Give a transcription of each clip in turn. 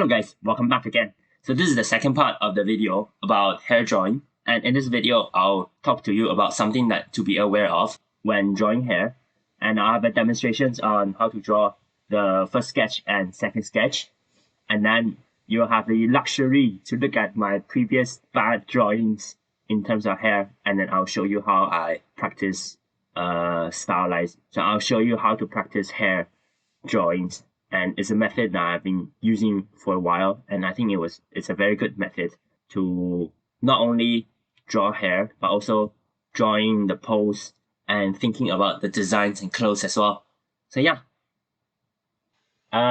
Hello guys, welcome back again. So this is the second part of the video about hair drawing, and in this video I'll talk to you about something that to be aware of when drawing hair, and I'll have a demonstrations on how to draw the first sketch and second sketch, and then you'll have the luxury to look at my previous bad drawings in terms of hair, and then I'll show you how I practice stylize. So I'll show you how to practice hair drawings, and it's a method that I've been using for a while, and I think it's a very good method to not only draw hair but also drawing the pose and thinking about the designs and clothes as well. So yeah.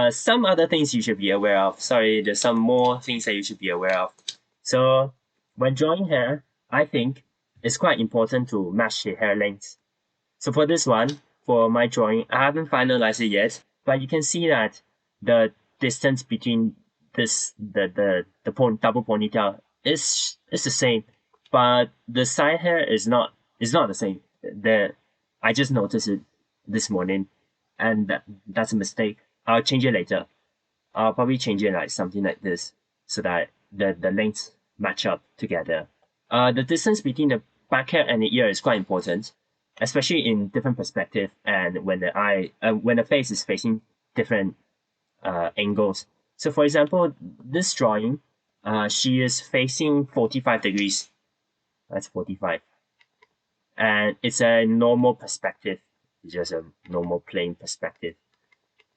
Some other things you should be aware of. Sorry, there's some more things that you should be aware of. So when drawing hair, I think it's quite important to match the hair length. So for this one, for my drawing, I haven't finalized it yet, but you can see that the distance between the double ponytail is the same, but the side hair is not the same. I just noticed it this morning, and that's a mistake. I'll change it later. I'll probably change it like something like this so that the lengths match up together. The distance between the back hair and the ear is quite important, especially in different perspective and when the face is facing different angles. So for example, this drawing, she is facing 45 degrees. That's 45. And it's a normal perspective. It's just a normal plane perspective.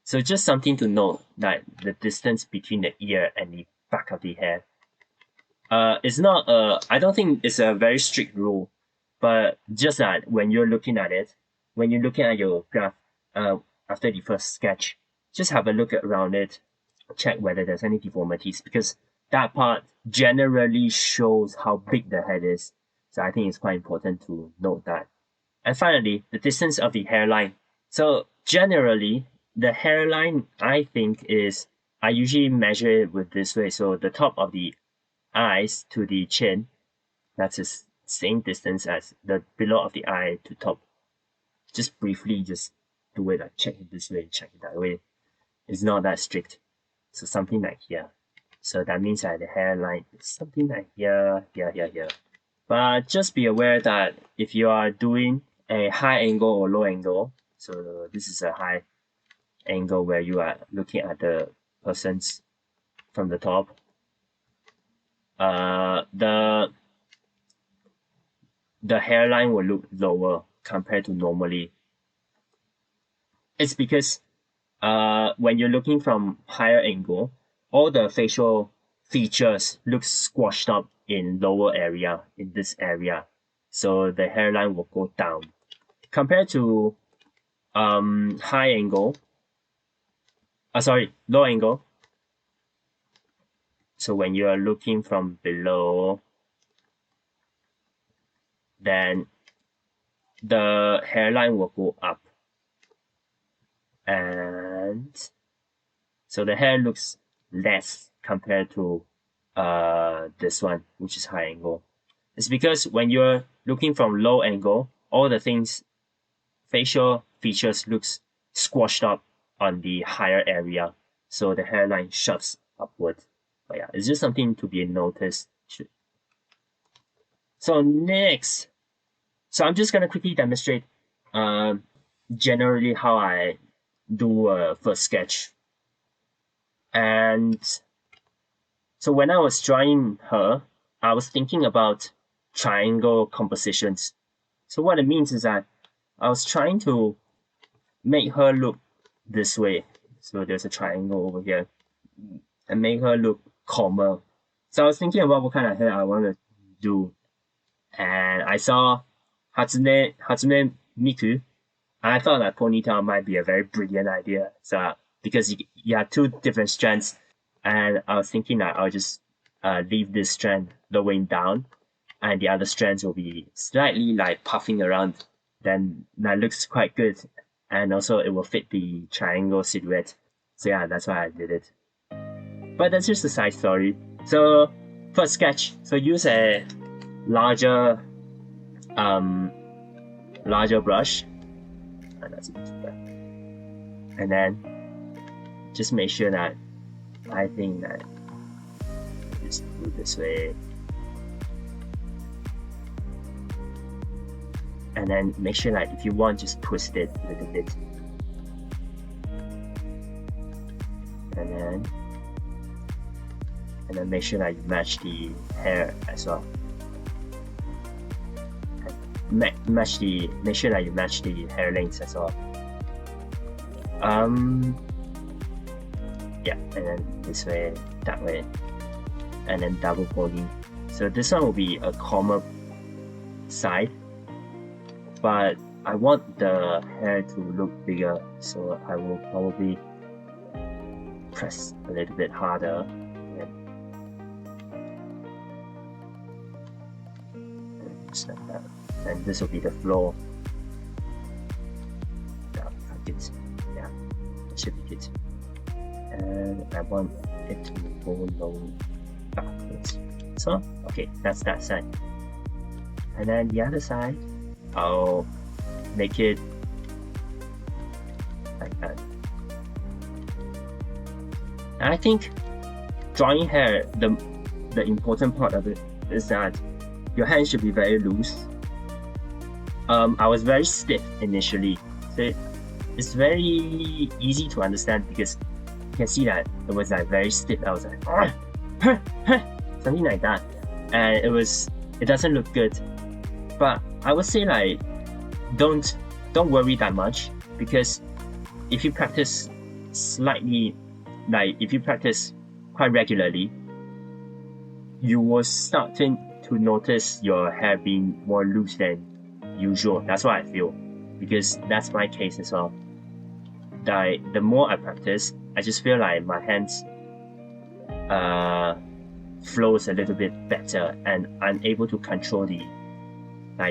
So just something to note, that the distance between the ear and the back of the hair is not I don't think it's a very strict rule, but just that when you're looking at it, when you're looking at your graph after the first sketch, just have a look around it, check whether there's any deformities, because that part generally shows how big the head is. So I think it's quite important to note that. And finally, the distance of the hairline. So generally, the hairline, I think, I usually measure it with this way. So the top of the eyes to the chin, that's the same distance as the below of the eye to top. Just briefly, just do it, like check it this way, check it that way. It's not that strict. So something like here. So that means that the hairline is something like here. But just be aware that if you are doing a high angle or low angle, so this is a high angle where you are looking at the persons from the top, the hairline will look lower compared to normally. It's because when you're looking from higher angle, all the facial features look squashed up in lower area, in this area. So the hairline will go down. Compared to high angle, low angle. So when you are looking from below, then the hairline will go up. And so the hair looks less compared to this one, which is high angle. It's because when you're looking from low angle, all the things, facial features looks squashed up on the higher area, so the hairline shoves upward. But yeah, it's just something to be noticed. So next, so I'm just gonna quickly demonstrate generally how I do a first sketch. And so when I was drawing her, I was thinking about triangle compositions. So what it means is that I was trying to make her look this way. So there's a triangle over here, and make her look calmer. So I was thinking about what kind of hair I want to do, and I saw Hatsune Miku, and I thought that ponytail might be a very brilliant idea. So because you have two different strands, and I was thinking that I'll just leave this strand lowering down, and the other strands will be slightly like puffing around. Then that looks quite good, and also it will fit the triangle silhouette. So yeah, that's why I did it. But that's just a side story. So first sketch, so use a larger brush, and that's it. And then just make sure that I think that just do this way. And then make sure like if you want, just twist it a little bit. And then make sure that you match the hair as well. Make sure that you match the hair length as well. Yeah, and then this way, that way, and then double pony. So this one will be a calmer side, but I want the hair to look bigger, so I will probably press a little bit harder. Just like that. And this will be the floor. Yeah, that should be good. And I want it to go low backwards. So, okay, that's that side. And then the other side, I'll make it like that. And I think drawing hair, the important part of it is that your hand should be very loose. I was very stiff initially, so it's very easy to understand because you can see that it was like very stiff. I was like something like that, and it doesn't look good. But I would say like don't worry that much, because if you practice slightly, like if you practice quite regularly, you will start to notice your hair being more loose than usual. That's what I feel, because that's my case as well. The more I practice, I just feel like my hands flows a little bit better, and I'm able to control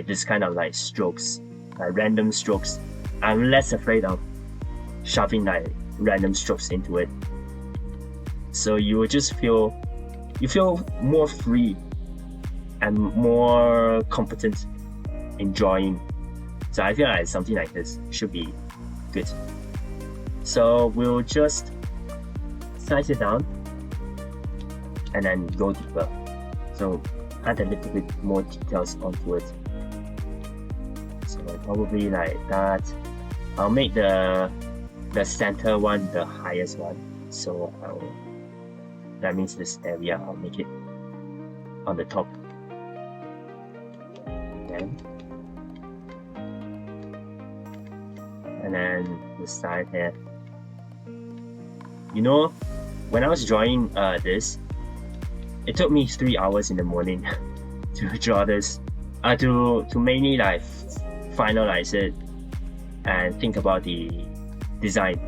this kind of like strokes, like random strokes. I'm less afraid of shoving like random strokes into it. So you will just feel more free and more competent in drawing. So I feel like something like this should be good. So we'll just size it down and then go deeper. So add a little bit more details onto it. So probably like that. I'll make the center one the highest one. So that means this area, I'll make it on the top. And then the side here. You know, when I was drawing this, it took me 3 hours in the morning to draw this, to mainly like finalize it and think about the design.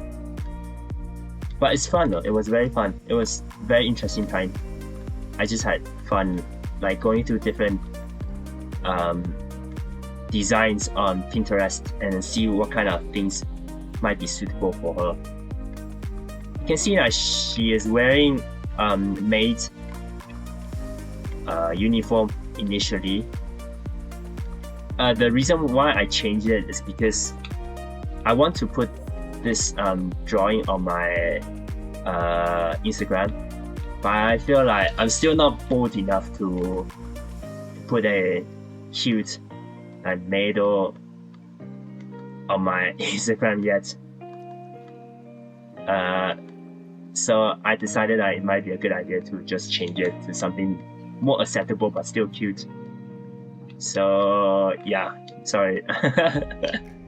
But it's fun though. It was very fun. It was very interesting time. I just had fun, like going through different designs on Pinterest and see what kind of things might be suitable for her. You can see that she is wearing maid uniform initially. The reason why I changed it is because I want to put this drawing on my Instagram, but I feel like I'm still not bold enough to put a cute maid-o on my Instagram yet. So I decided that it might be a good idea to just change it to something more acceptable but still cute. So yeah, sorry.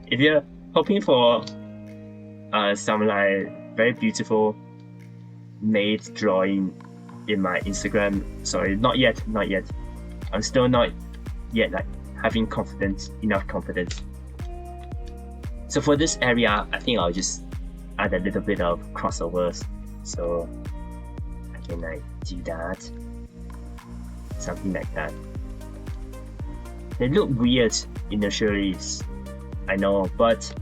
If you're hoping for some like very beautiful maid drawing in my Instagram, sorry, not yet. I'm still not yet like having enough confidence. So for this area, I think I'll just add a little bit of crossovers. So I can like do that, something like that. They look weird initially, I know, but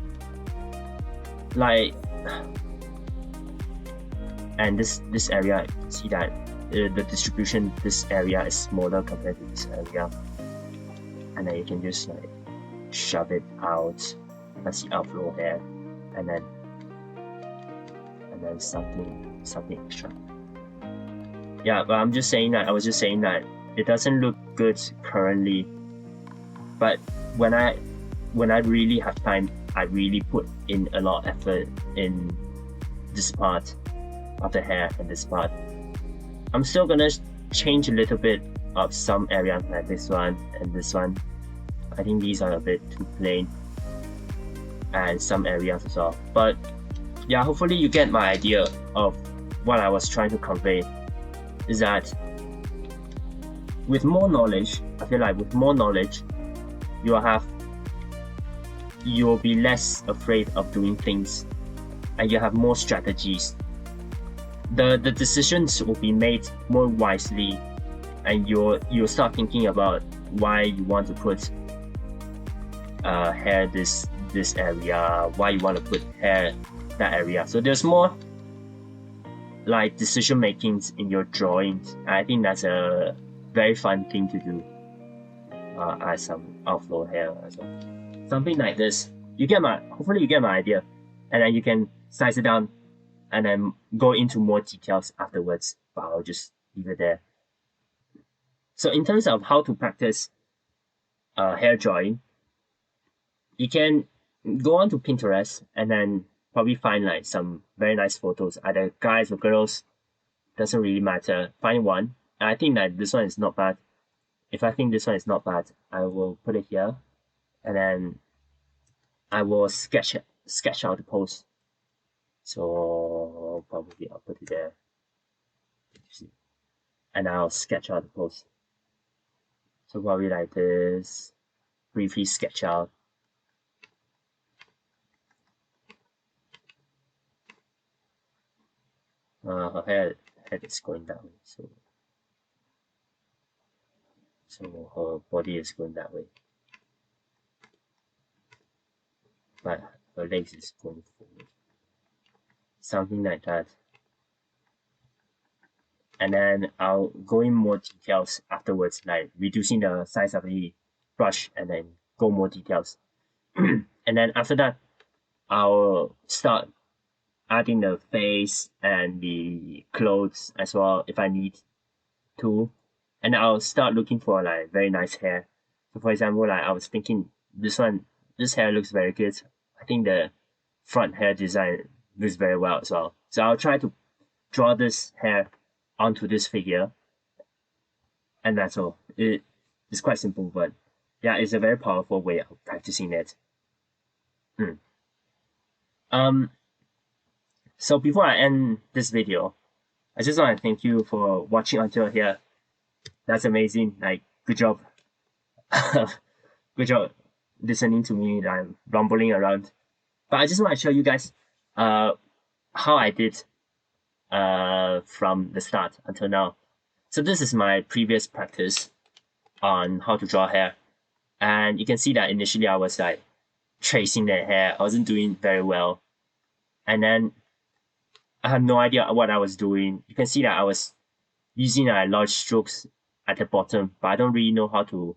like, and this area, you can see that the distribution, this area is smaller compared to this area, and then you can just like shove it out. That's the outflow there, and then something extra. Yeah, but I'm just saying that I was just saying that it doesn't look good currently, but when I really have time, I really put in a lot of effort in this part of the hair and this part. I'm still gonna change a little bit of some area like this one and this one. I think these are a bit too plain, and some areas as well. But yeah, hopefully you get my idea of what I was trying to convey. Is that with more knowledge, I feel like with more knowledge, you'll be less afraid of doing things, and you have more strategies. The decisions will be made more wisely, and you'll start thinking about why you want to put hair this area, why you want to put hair that area. So there's more like decision makings in your drawings. I think that's a very fun thing to do. As some outflow hair as well. Something like this. Hopefully you get my idea, and then you can size it down, and then go into more details afterwards. But I'll just leave it there. So in terms of how to practice hair drawing, you can go on to Pinterest and then probably find like some very nice photos, either guys or girls, doesn't really matter. Find one. And I think that this one is not bad. If I think this one is not bad, I will put it here, and then I will sketch out the pose. So probably I'll put it there, and I'll sketch out the pose. So probably like this, briefly sketch out. Her head is going down, so her body is going that way, but her legs is going forward, something like that. And then I'll go in more details afterwards, like reducing the size of the brush, and then go more details. And then after that, I'll start adding the face and the clothes as well if I need to. And I'll start looking for like very nice hair. So for example, like I was thinking this hair looks very good. I think the front hair design looks very well as well. So I'll try to draw this hair onto this figure, and that's all. It's quite simple, but yeah, it's a very powerful way of practicing it. So before I end this video, I just want to thank you for watching until here. That's amazing. Like, good job. Good job listening to me. I'm rumbling around. But I just want to show you guys how I did from the start until now. So this is my previous practice on how to draw hair. And you can see that initially I was like tracing the hair. I wasn't doing very well. And then I have no idea what I was doing. You can see that I was using large strokes at the bottom, but I don't really know how to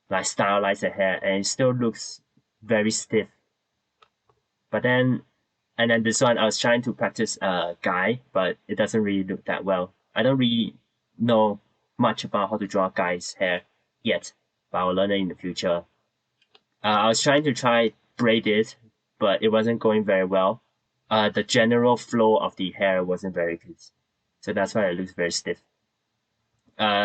like stylize the hair, and it still looks very stiff. But then, and then this one, I was trying to practice guy, but it doesn't really look that well. I don't really know much about how to draw guy's hair yet, but I'll learn it in the future. I was trying to braid it, but it wasn't going very well. The general flow of the hair wasn't very good, so that's why it looks very stiff.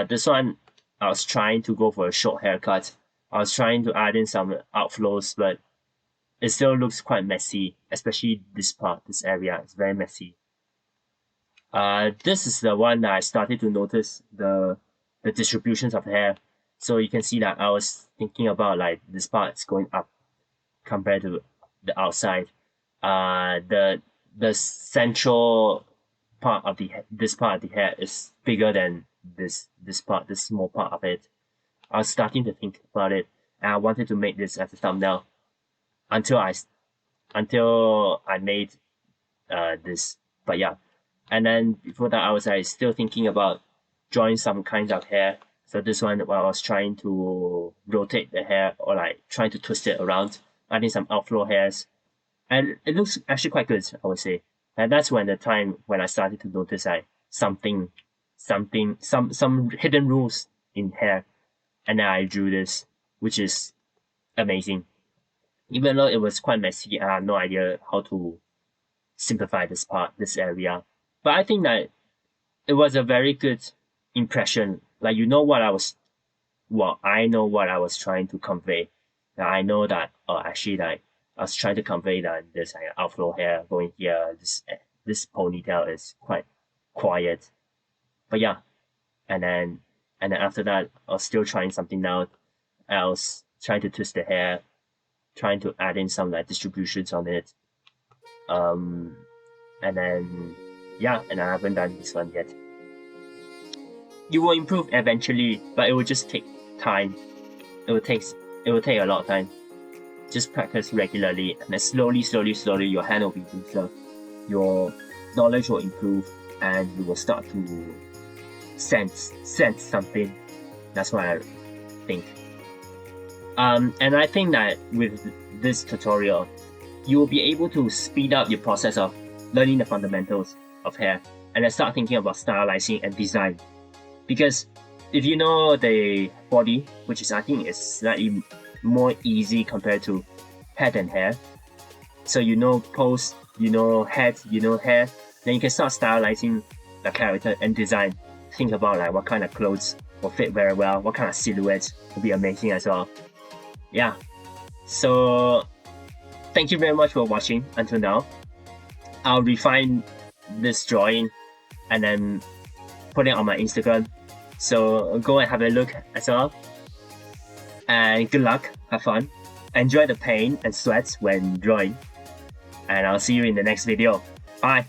This one, I was trying to go for a short haircut. I was trying to add in some outflows, but it still looks quite messy, especially this part, this area. It's very messy. This is the one that I started to notice the distributions of hair. So you can see that I was thinking about like this part is going up compared to the outside. The central part of this part of the hair is bigger than this small part of it. I was starting to think about it, and I wanted to make this as a thumbnail until I made this. But yeah, and then before that I was like still thinking about drawing some kinds of hair. So this one, I was trying to rotate the hair, or like trying to twist it around, adding some outflow hairs, and it looks actually quite good, I would say. And that's when the time when I started to notice like something some hidden rules in hair, and then I drew this, which is amazing. Even though it was quite messy, I have no idea how to simplify this area. But I think that it was a very good impression. Like I know what I was trying to convey. Now I know that actually like I was trying to convey that there's like outflow hair going here. This ponytail is quite quiet. But yeah, and then after that I was still trying something now. I was trying to twist the hair, trying to add in some like distributions on it. Um and then yeah, and I haven't done this one yet. You will improve eventually, but it will just take time. It will take it will take a lot of time. Just practice regularly, and then slowly, your hand will be looser. Your knowledge will improve, and you will start to sense something. That's what I think. And I think that with this tutorial, you will be able to speed up your process of learning the fundamentals of hair, and then start thinking about stylizing and design. Because if you know the body, which is I think is slightly more easy compared to head and hair, so you know pose, you know head, you know hair, then you can start stylizing the character and design. Think about like what kind of clothes will fit very well, what kind of silhouettes will be amazing as well. Yeah. So thank you very much for watching until now. I'll refine this drawing and then put it on my Instagram. So go and have a look as well. And good luck, have fun. Enjoy the pain and sweat when drawing. And I'll see you in the next video. Bye.